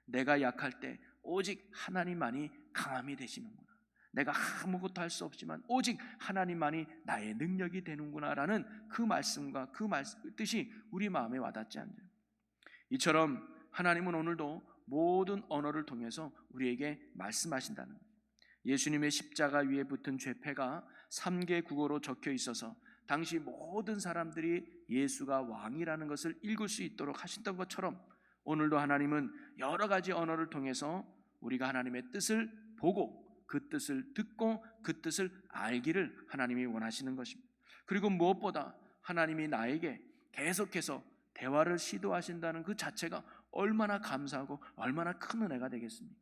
내가 약할 때 오직 하나님만이 강함이 되시는구나. 내가 아무것도 할 수 없지만 오직 하나님만이 나의 능력이 되는구나 라는 그 말씀과 그 뜻이 우리 마음에 와닿지 않나요? 이처럼 하나님은 오늘도 모든 언어를 통해서 우리에게 말씀하신다는 거예요. 예수님의 십자가 위에 붙은 죄패가 3개 국어로 적혀 있어서 당시 모든 사람들이 예수가 왕이라는 것을 읽을 수 있도록 하셨던 것처럼 오늘도 하나님은 여러 가지 언어를 통해서 우리가 하나님의 뜻을 보고 그 뜻을 듣고 그 뜻을 알기를 하나님이 원하시는 것입니다. 그리고 무엇보다 하나님이 나에게 계속해서 대화를 시도하신다는 그 자체가 얼마나 감사하고 얼마나 큰 은혜가 되겠습니까?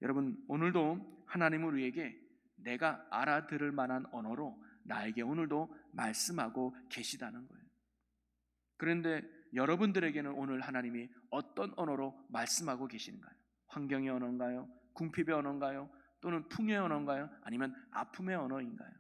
여러분, 오늘도 하나님은 우리에게 내가 알아들을 만한 언어로 나에게 오늘도 말씀하고 계시다는 거예요. 그런데 여러분들에게는 오늘 하나님이 어떤 언어로 말씀하고 계시는가요? 환경의 언어인가요? 궁핍의 언어인가요? 또는 풍요의 언어인가요? 아니면 아픔의 언어인가요?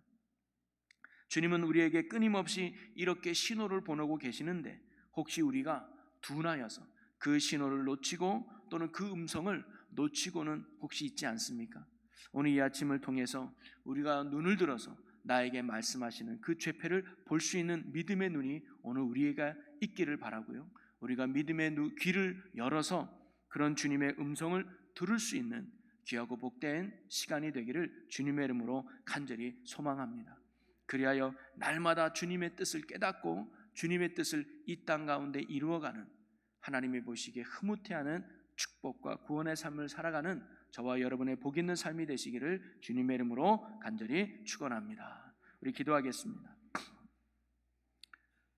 주님은 우리에게 끊임없이 이렇게 신호를 보내고 계시는데 혹시 우리가 둔하여서 그 신호를 놓치고 또는 그 음성을 놓치고는 혹시 있지 않습니까? 오늘 이 아침을 통해서 우리가 눈을 들어서 나에게 말씀하시는 그 죄패를 볼 수 있는 믿음의 눈이 오늘 우리가 있기를 바라고요. 우리가 믿음의 귀를 열어서 그런 주님의 음성을 들을 수 있는 귀하고 복된 시간이 되기를 주님의 이름으로 간절히 소망합니다. 그리하여 날마다 주님의 뜻을 깨닫고 주님의 뜻을 이 땅 가운데 이루어가는 하나님이 보시기에 흐뭇해하는 축복과 구원의 삶을 살아가는 저와 여러분의 복 있는 삶이 되시기를 주님의 이름으로 간절히 축원합니다. 우리 기도하겠습니다.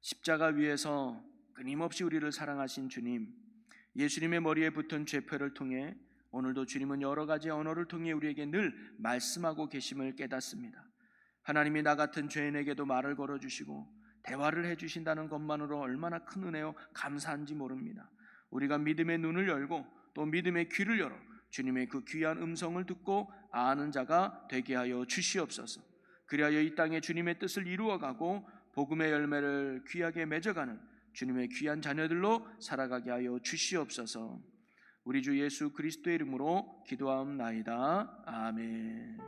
십자가 위에서 끊임없이 우리를 사랑하신 주님, 예수님의 머리에 붙은 죄표를 통해 오늘도 주님은 여러 가지 언어를 통해 우리에게 늘 말씀하고 계심을 깨닫습니다. 하나님이 나 같은 죄인에게도 말을 걸어주시고 대화를 해주신다는 것만으로 얼마나 큰 은혜요 감사한지 모릅니다. 우리가 믿음의 눈을 열고 또 믿음의 귀를 열어 주님의 그 귀한 음성을 듣고 아는 자가 되게 하여 주시옵소서. 그리하여 이 땅에 주님의 뜻을 이루어가고 복음의 열매를 귀하게 맺어가는 주님의 귀한 자녀들로 살아가게 하여 주시옵소서. 우리 주 예수 그리스도의 이름으로 기도하옵나이다. 아멘.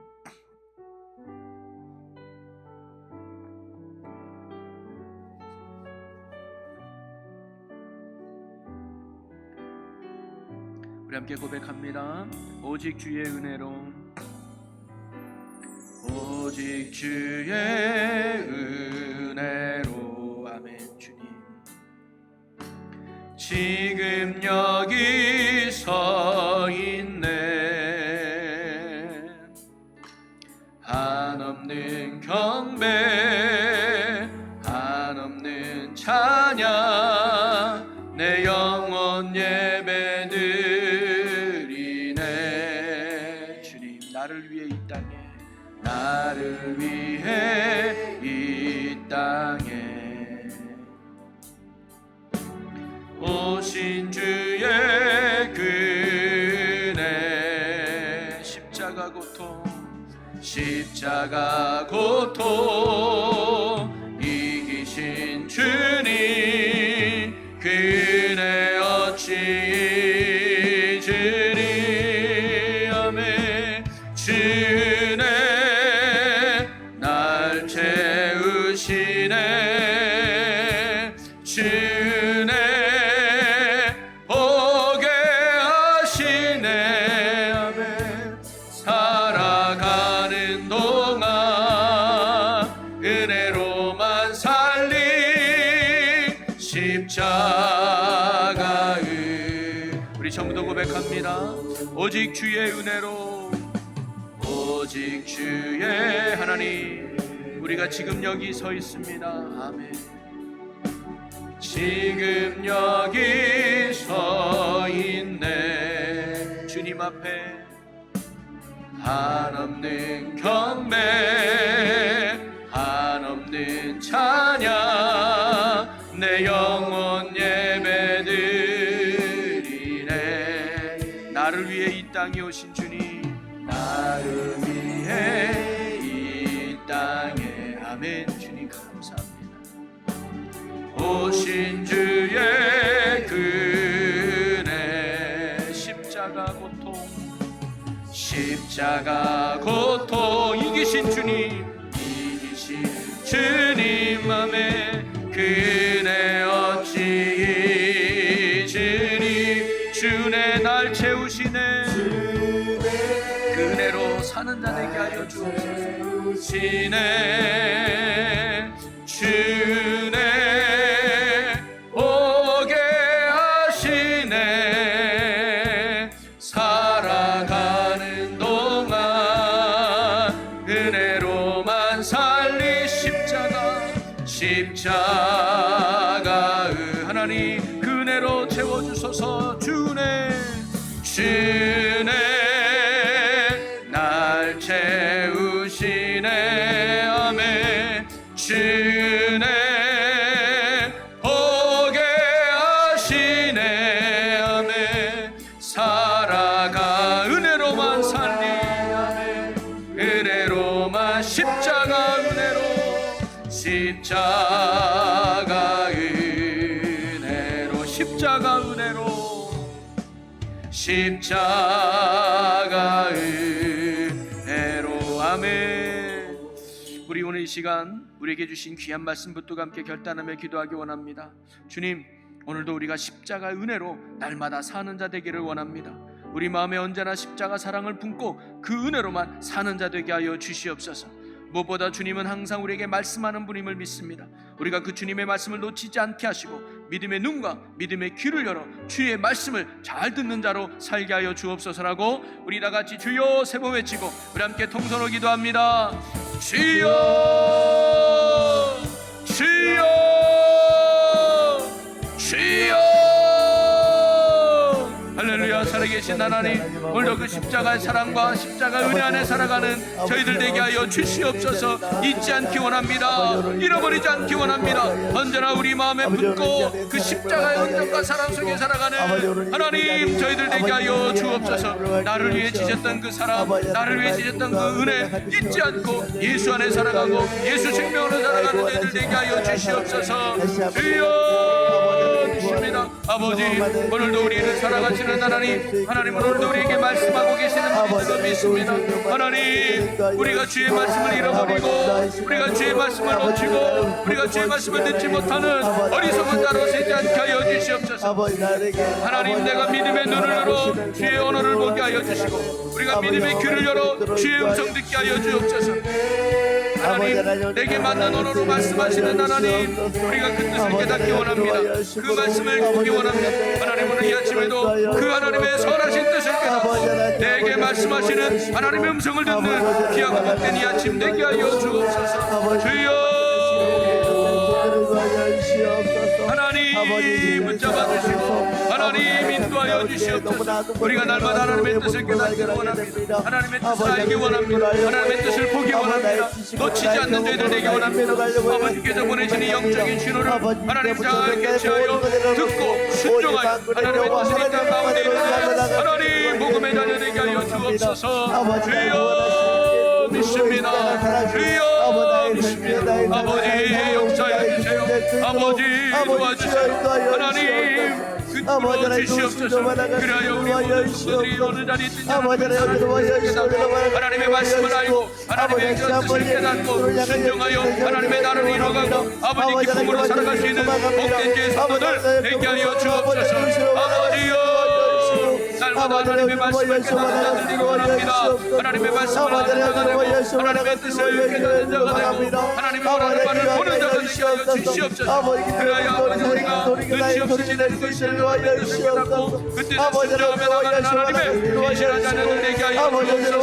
우리 함께 고백합니다. 오직 주의 은혜로, 오직 주의 은혜로. 아멘. 주님, 지금 여기 서 있네. 한없는 경배, 한없는 찬양, 내 영혼 예배드리네. 주님, 나를 위해 이 땅에, 나를 위해 이 땅에 오신 주의 그네. 십자가 고통, 십자가 고통 이기신 주님, 그네 어찌 잊으리. 아멘. 주네 날 채우시네. 주네 보게 하시네. 아멘. 살아가는 동안 은혜로만 살린 십자가의. 우리 전부도 고백합니다. 오직 주의 은혜로, 오직 주의. 하나님, 우리가 지금 여기 서 있습니다. 아멘. 지금 여기 서 있네. 주님 앞에 한없는 경배, 한없는 찬양, 내 영혼 예배드리네. 나를 위해 이 땅에 오신 주님, 나를 위해 이 땅에. 아멘. 주님 감사합니다. 오신 주의 그네. 십자가 고통, 십자가 고통 이기신 주님, 이기신 주님. 아멘. 그네 어찌 잊으리. 주네 날 채우시네. 그네로 사는 자 되게 하여 주시네. 주네 보게 하시네. 살아가는 동안 은혜로만 살리. 십자가의 하나님, 그네로 채워주소서. 주네 날 채우시네. 아멘. 주네 보게 십자가 은혜로 십자가 은혜로 아멘. 우리 오늘 이 시간 우리에게 주신 귀한 말씀 붙들고 함께 결단하며 기도하기 원합니다. 주님, 오늘도 우리가 십자가 은혜로 날마다 사는 자 되기를 원합니다. 우리 마음에 언제나 십자가 사랑을 품고 그 은혜로만 사는 자 되게 하여 주시옵소서. 무엇보다 주님은 항상 우리에게 말씀하는 분임을 믿습니다. 우리가 그 주님의 말씀을 놓치지 않게 하시고 믿음의 눈과 믿음의 귀를 열어 주의 말씀을 잘 듣는 자로 살게 하여 주옵소서라고 우리 다 같이 주여 세 번 외치고 우리 함께 통성으로 기도합니다. 주여 주여 주여. 할렐루야. 살아계신 하나님, 오늘도 그 십자가의 사랑과 십자가 은혜 안에 살아가는 저희들 되게 하여 주시옵소서. 잊지 않기 원합니다. 잃어버리지 않기 원합니다. 언제나 우리 마음에 붙고 그 십자가의 은총과 사랑 속에 살아가는 하나님 저희들 되게 하여 주옵소서. 나를 위해 지셨던 그 사랑, 나를 위해 지셨던 그 은혜 잊지 않고 예수 안에 살아가고 예수 생명으로 살아가는 저희들 되게 하여 주시옵소서. 주여 주십니다. 아버지, 오늘도 우리를 사랑하시는 하나님, 하나님은 오늘도 우리에게 말씀하고 계시는 분이시고 믿습니다. 하나님, 우리가 주의 말씀을 잃어버리고 우리가 주의 말씀을 놓치고 우리가 주의 말씀을 듣지 못하는 어리석은 자로 되지 않게 하여 주시옵소서. 하나님, 내가 믿음의 눈을 열어 주의 언어를 보게 하여 주시고 우리가 믿음의 귀를 열어 주의 음성 듣게 하여 주옵소서. 하나님, 내게 맞는 언어로 말씀하시는 하나님, 우리가 그 뜻을 깨닫기 원합니다. 그 말씀을 듣기 원합니다. 하나님, 오늘 이 아침에도 그 하나님의 선하신 뜻을 깨닫고 내게 말씀하시는 하나님의 음성을 듣는 귀하고 복된 이 아침 되게 하여 주옵소서. 주여 하나님 붙잡아 주시고 하나님 인도하여 주시옵소서. 우리가 날마다 하나님의 뜻을 깨닫기 원합니다. 하나님의 뜻을 알기 원합니다. 하나님의 뜻을 보기 원합니다. 놓치지 않는 저희들 되기 원합니다. 아버지께서 보내시는 영적인 신호를 하나님 잘 캐치하여 듣고 순종하여 하나님의 뜻을 이 땅 가운데 있는 하나님 복음의 자녀 되게 하여 주옵소서. 주여 믿습니다. 주여 믿습니다. 아버지 역사해 주세요. 아버지 도와주세요. 하나님 그 주시옵소서. 그리하여 우리 모든 것들이 어느 자리에 있든지 하나님의 말씀을 알고 하나님의 뜻을 깨닫고 순종하여 하나님의 나라를 이뤄가고 아버지 기쁨으로 살아갈 수 있는 복된 죄의 성도들 되게 하여 주옵소서. 아버지여, 날마다 하나님의 말씀을 깨닫는 자들 되기 원합니다. 하나님의 말씀을 하는 자가 되고 하나님의 뜻을 깨닫는 자가 되고 하나님의 원하는 바를 보는 자가 되게 하여 주시옵소서. 그래야 아버지 우리가 눈치 없이 지내는 것이 하나님의 뜻을 깨닫고 그 뜻에 순종하며 나가는 하나님의 신실한 자녀들 되게 하여 주옵소서.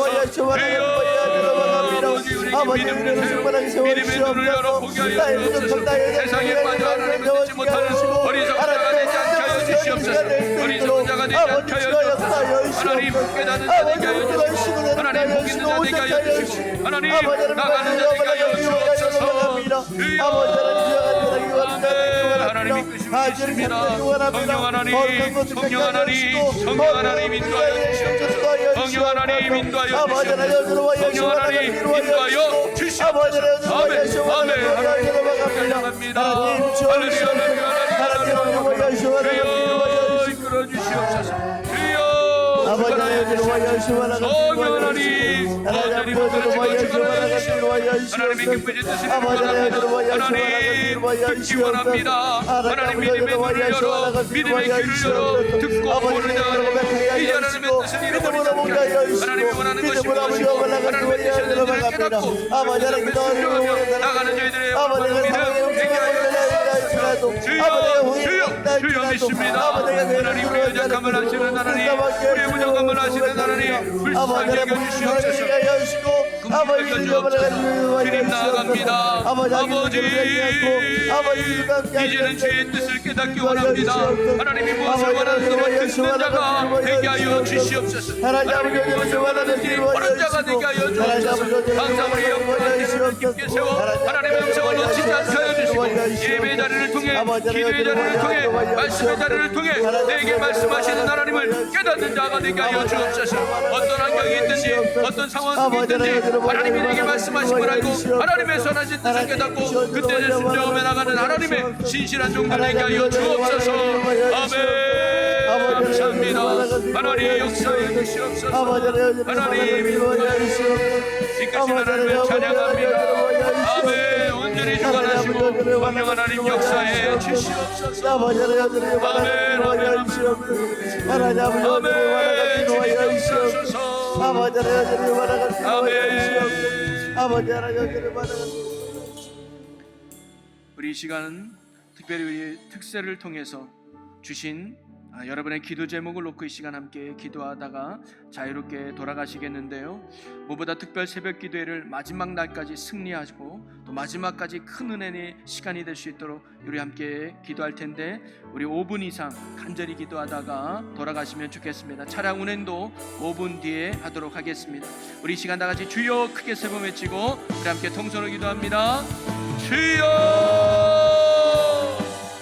아버지, 우리에게 믿음을 주세요. 믿음의 눈을 열어 보게 하여 주옵소서. 세상에 빠져 하나님을 듣지 못하는 어리석은 자가 되지 않게 하여 주시옵소서. 어리석은 자가 되지 않게 하여 주옵소서. 하나님 깨닫는 자 되게 하여 주시고 하나님 복 있는 자 되게 하여 주시고 하나님 나가는 자 되게 하여 주옵소서. 하나님 이끄시고 성령 하나님, 성령 하나님, 성령 하나님 인도하여 주시옵소서. 성령 하나님 인도하여 주시옵소서. 성령 하나님 인도하여 주시옵소서. 아멘, 아멘. 하나님 감사합니다. 할렐루야, 할렐루야. 주여 이끌어 주시옵소서. 성령 하나님, 하나님 붙들어지고 주관하여 주시옵소서. 하나님의 기쁘신 뜻을 원합니다. 하나님 듣기 원합니다. 하나님 믿음의 눈을 열어 믿음의 귀를 열어 듣고 보는 자가 이제 하나님의 뜻을 잃어버리지 않게 하시고 하나님이 원하는 것이 무엇이고 하나님의 뜻을 깨닫고 그 뜻을 순종하며 나가는 저희들의 원하는 믿음 되게 하여 주시옵소서. 주여, 주여 믿습니다. 하나님 우리의 약함을 하시는 하나님, 우리의 부족함을 하시는 하나님, 불쌍히 여겨주시옵소서. 긍휼히 여겨주옵소서. 주님 나아갑니다. 아버지, 이제는 주의 뜻을 깨닫기 원합니다. 하나님이 무엇을 원하는지 듣는 자가 되게 하여 주시옵소서. 하나님이 무엇을 원하는지 보는 자가 되게 하여 주옵소서. 항상 우리의 영광을 깊게 세워 하나님의 음성을 놓치지 않게 하여 주시고 예배 자리를 통해 기도의 자리를 통해 말씀의 자리를 통해 내게 말씀하시는 하나님을 깨닫는 자가 되게 하여 주옵소서. 어떤 환경이 있든지 어떤 상황 속에 있든지 하나님이 내게 말씀하신 걸 알고 하나님의 선하신 뜻을 깨닫고 그때를 순종하며 나가는 하나님의 신실한 종들 되게 하여 주옵소서. 아멘. 감사합니다. 하나님 역사해 주시옵소서. 하나님 이까지 하나님을 찬양합니다. 아멘. 온전히 주관하시고 성령 하나님 역사해 주시옵소서. 아멘. 아멘. 아멘. 주님 역사하소서. 아멘. 우리 이 시간은 특별히 우리 특세를 통해서 주신 여러분의 기도 제목을 놓고 이 시간 함께 기도하다가 자유롭게 돌아가시겠는데요, 무엇보다 특별 새벽 기도회를 마지막 날까지 승리하시고 또 마지막까지 큰 은혜의 시간이 될 수 있도록 우리 함께 기도할 텐데, 우리 5분 이상 간절히 기도하다가 돌아가시면 좋겠습니다. 차량 운행도 5분 뒤에 하도록 하겠습니다. 우리 이 시간 다 같이 주여 크게 세 번 외치고 우리 함께 통성으로 기도합니다. 주여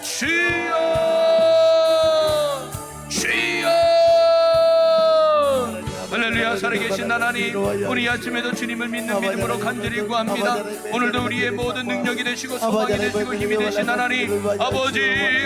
주여 주여. 할렐루야. 살아계신 하나님, 우리 아침에도 주님을 믿는 믿음으로 간절히 구합니다. 오늘도 우리의 모든 능력이 되시고 소망이 되시고 힘이 되신 하나님 아버지,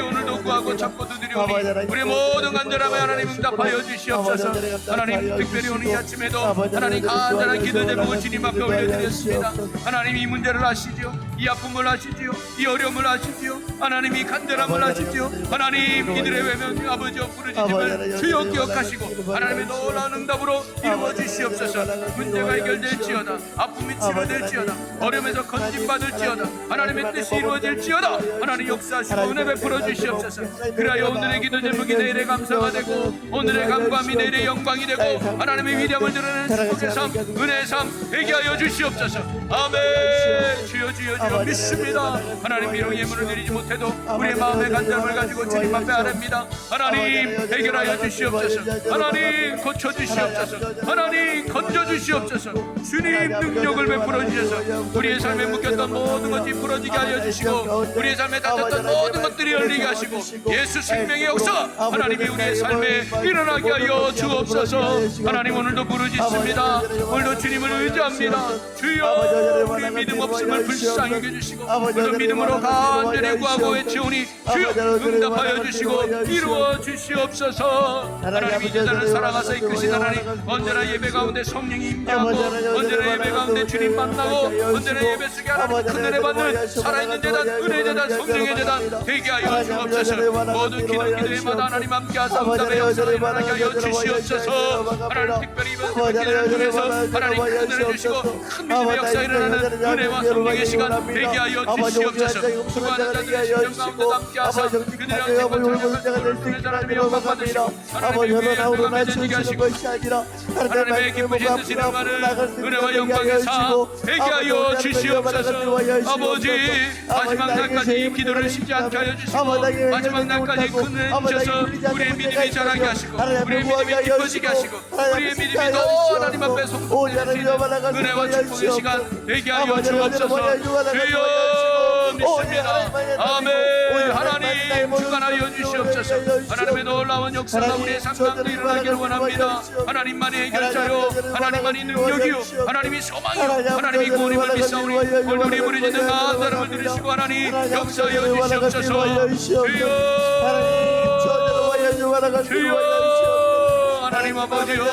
오늘도 구하고 찾고 두드려오니 우리의 모든 간절함에 하나님 응답하여 주시옵소서. 하나님 특별히 오늘 이 아침에도 하나님 간절한 기도 제목을 주님 앞에 올려드렸습니다. 하나님 이 문제를 아시지요, 이 아픔을 아시지요, 이 어려움을 아시지요, 하나님 이 간절함을 아시지요. 하나님 이들의 외면 아버지여 부르짖음을 주여 기억하시고 하나님의 놀라운 응답으로 이루어 주시옵소서. 문제가 해결될지어다, 아픔이 치료될지어다, 어려움에서 건진받을지어다, 하나님의 뜻이 이루어질지어다. 하나님 역사하시고 은혜 베풀어 주시옵소서. 그리하여 오늘의 기도 제목이 내일의 감사가 되고 오늘의 감감이 내일의 영광이 되고 하나님의 위대함을 드러내는 축복의 삶, 은혜의 삶 되게 하여 주시옵소서. 아멘. 주여 주여 주여 믿습니다. 하나님 이런 예물을 드리지 못해도 우리의 마음의 간절함을 가지고 주님 앞에 아뢰입니다. 하나님 해결하여 주시옵소서. 하나님 고쳐 주시옵소서. 하나님 건져 주시옵소서. 주님 능력을 베풀어 주셔서 우리의 삶에 묶였던 모든 것이 풀어지게 하여 주시고 우리의 삶에 닫혔던 모든 것들이 열리게 하시고 예수 생명의 역사가 하나님이 우리의 삶에 일어나게 하여 주옵소서. 하나님 오늘도 부르짖습니다. 오늘도 주님을 의지합니다. 주여 우리 믿음 없음을 불쌍히 여겨주시고 오늘도 믿음으로 간절히 구하고 외치오니 주여 응답하여 주시고 이루어 주시옵소서. 하나님 이 제자를 살아가서 이끄신 하나님, 언제나 예배 가운데 성령이 임재하고 언제나 예배 가운데 주님 만나고 언제나 예배 속에 하나님 큰 은혜 받는 살아있는 재단, 은혜 재단, 성령의 재단 되게 하여 주옵소서. 모든 기도회마다 하나님 함께하사 응답의 역사를 일어나게 하여 주시옵소서. 하나님 특별히 이번 새벽 기도를 통해서 하나님 큰 은혜를 주시고 큰 믿음의 역사 일어나는 은혜와 성령의 시간 되게 하여 주시옵소서. 수고하는 자들의 심령 가운데 함께하사 그들의 기쁨을 하나님의 영광 받으시고 하나님의 위에 영광을 전지게 하시고 하나님의 기쁘신 뜻이 일어나는 은혜와 영광의 삶 되게 하여 주시옵소서. 아버지 마지막 날까지 이 기도를 쉬지 않게 하여 주시고 마지막 날까지 큰 은혜 주셔서 우리의 믿음이 자라게 하시고 우리의 믿음이 깊어지게 하시고 우리의 믿음이 더 하나님 앞에 성공될 수 있는 은혜와 축복의 시간 되게 하여 주옵소서. 주여 믿습니다. 아멘. 하나님 주관하여 주시옵소서. 하나님의 놀라운 역사가 우리의 삶 가운데 일어나기를 원합니다. 하나님만이 해결자요, 하나님만이 능력이요, 하나님이 소망이요, 하나님이 구원임을 믿사오니 오늘 우리 부르짖는 간절함을 들으시고 하나님 역사하여 주시옵소서. 주여 하나님 아버지요,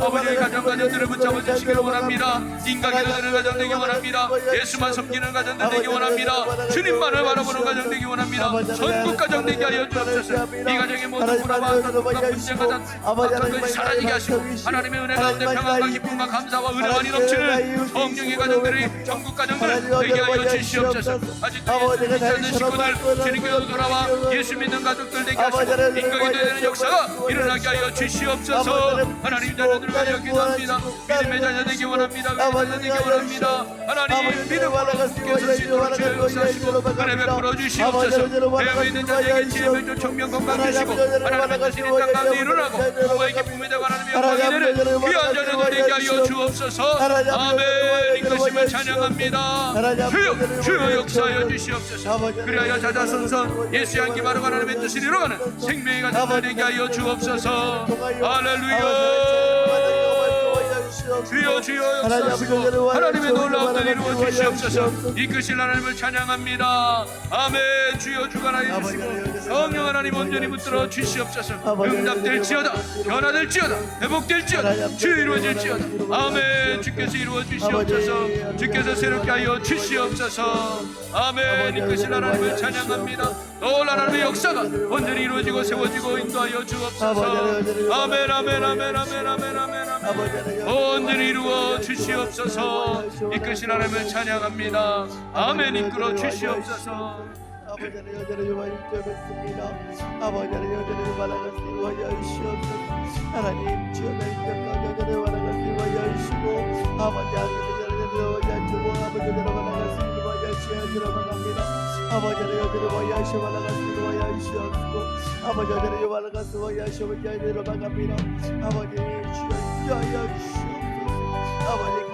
아버지의 가정들을 붙잡아 주시기를 원합니다. 인간이 되는 가정 되기 원합니다. 예수만 섬기는 가정 되기 원합니다. 주님만을 바라보는 가정 되기 원합니다. 전국 가정 되게 하여 주옵소서. 이 가정의 모든 불화와 안타까움과 분쟁과 다툼 사라지게 하시고 하나님의 은혜 가운데 평안과 기쁨과 감사와 은혜가 넘치는 성령의 가정들이 전국 가정들 되게 하여 주시옵소서. 아직도 예수 믿지 않는 식구들 주님께로 돌아와 예수 믿는 가족들 되게 하시고 인격이 되는 역사가 일어나게 하여 주시옵소서. 주옵소서. 하나님 자녀들과 여기합니다. 믿음의 자녀 되기 원합니다. 믿음의 자녀 되기 원합니다. 하나님 믿음으로 주께서 지도를 주여 역사하시고 은혜 베풀어 주시옵소서. 배어 있는 자에게 지혜를 줘 청명 건강 주시고 하나님의 뜻이 땅 가운데 일어나고 부모의 기쁨이 되고 하나님의 영광이 되는 귀한 자녀들 되게 하여 주옵소서. 아멘. 이것임을 찬양합니다. 주여 역사하여 주시옵소서. 그리하여 자자손손 예수 향기 바르고 하나님의 뜻을 이루어가는 생명의 가정들 되게 하여 주옵소서. 할렐루야. 주여 주여 역사하시고 하나님의 놀라운 일 이루어 주시옵소서. 이끄실 하나님을 찬양합니다. 아멘. 주여 주관하여 주시고 성령 하나님 온전히 붙들어 주시옵소서. 응답될지어다 변화될지어다 회복될지어다 주여 이루어질지어다. 아멘. 주께서 이루어 주시옵소서. 주께서 새롭게 하여 주시옵소서. 아멘. 이끄실 하나님을 찬양합니다. 놀라운 하나님의 역사가 온전히 이루어지고 세워지고 인도하여 주옵소서. 아멘 아멘 아멘 아멘 아멘 아멘 아멘. 온전히 이루어 주시옵소서. 이끄신 하나님을 찬양합니다. 아멘. 이끌어 주시옵소서. 아버지 여자를 요만입니다. 아버지 여자를 바라가시고 하시옵소서. 하나님 주여 여자를 바라가시고 하시고 아버지 여자를 주고 아버지 여자를 바라가시고 하시옵소서. 아버지 여자를 바라가시고 하시옵소서. 아버지 여자를 바라가시고 하시옵소서. 아버지 주여 하시옵소서. 아버지